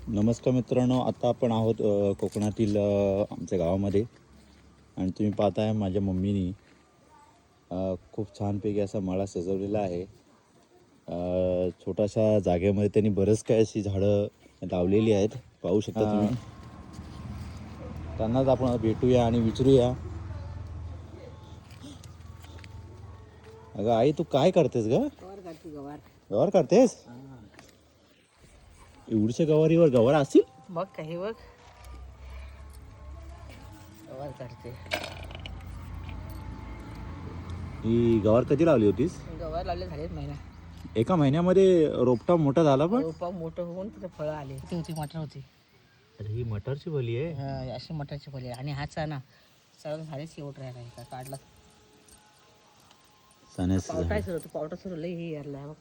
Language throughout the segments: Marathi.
नमस्कार मित्रांनो, आता आपण आहोत कोकणातील आमच्या गावामध्ये. आणि तुम्ही पाहताय माझ्या मम्मीनी खूप छानपैकी असा मळा सजवलेला आहे. छोट्याशा जागेमध्ये त्यांनी बरंच काय अशी झाडं लावलेली आहेत, पाहू शकता तुम्ही. त्यांनाच आपण भेटूया आणि विचारूया. अगं आई, तू काय करतेस ग? गवार करतेस? एवढ्याशा गवारीवर गवार असतील? मग काही बघ गवार काढते. ही गवार कधी लावली होतीस? गवार लावले झालेत महिना. एका महिन्यामध्ये रोपटा मोठा झाला. पण रोपा मोठं होऊन तिथे फळं आले. ती होती मटर होती. अरे, ही मटरची फली आहे. हा, अशी मटरची फळी आहे. आणि हा चणा सगळं झालेच शेवट राहिला आहे का काढला. पावटा सुरू होतो, पावटा सुरू लई हे यारला बघ.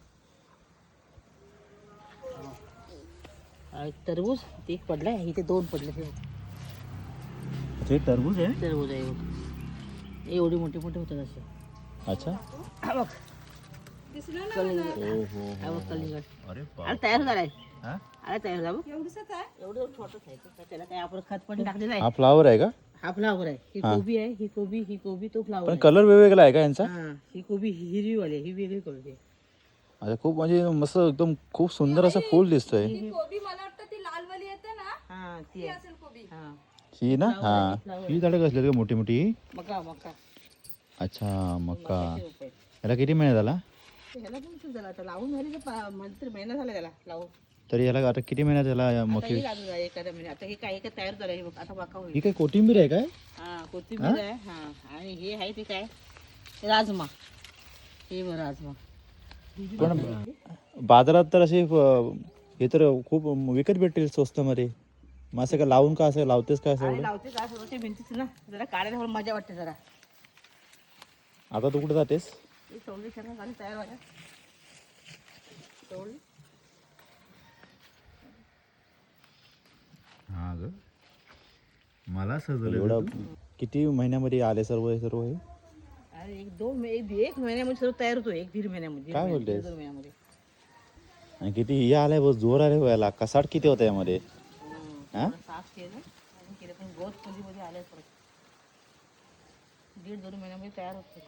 टरबूज ते एक पडलाय, इथे दोन पडले. ते टरबूज आहे. टरबूज आहे बघ, एवढी मोठी मोठी होतात असे. अच्छा, हा बघ कलिंगड. हा बघ कलिंगड. अरे तयार झालाय. अरे तयार झाला बघ. एवढं छोटंच आहे. त्याला काय आपण खत पण टाकलेलं आहे. हा फ्लावर आहे का? हा फ्लावर आहे. ही कोबी आहे, ही कोबी तो फ्लावर पण आहे. कलर वेगवेगळा आहे का यांचा? हा, ही कोबी हिरवी वाली आहे, ही वेगळी कोबी आहे. अच्छा, खूप म्हणजे मस्त एकदम खूप सुंदर असं फूल दिसतोय. कोबी मला वाटतं ती लालवाली येते ना, हा ती ती आहे. असेल कोबी. हा ही ना? हा, ही झाडं कसली का मोठी मोठी? मका मका. अच्छा, मका. मकाचे रोप आहेत. याला किती महिना झाला? ह्याला पण खूप झाला आता लावून झाली तर म्हणजे महिना झाला त्याला लावून. तरी याला आता किती महिना झाला या आता मकी? हे लागून जाईल एखाद्या महिन्यात. आता हे काय तयार झालं हे बघ, आता मका होईल. ही काय कोथिंबीर आहे काय? हा कोथिंबीर आहे. हा, आणि हे आहे ते काय राजमा. हे बघ राजमा. पण बाजारात तर असे हे तर खूप विकत भेटतील स्वस्त मध्ये. मग असं का लावून का असं लावतेस का असं आणि एवढं? लावते का सगळं ते भिंतीच ना, जरा काढायला पण मजा वाटते जरा. आता तू कुठे जातेस? ते चवली सगळं गाडी तयार व्हायला चवली. हा ग, मला सजवलं एवढं. किती महिन्यामध्ये आले सर्व हे सर्व? हे अरे एक महिन्यामध्ये सर्व तयार होतो. 1-1.5 महिन्यामध्ये. काय बोलतेस? 2 महिन्यामध्ये. आणि किती हे आलाय बस, जोर आले व्हायला. कसाट किती होता यामध्ये? हा? थोडं साफ केलं आणि केलं पण गवत खोलीमध्ये आलं परत. 1.5-2 महिन्यामध्ये तयार होतो.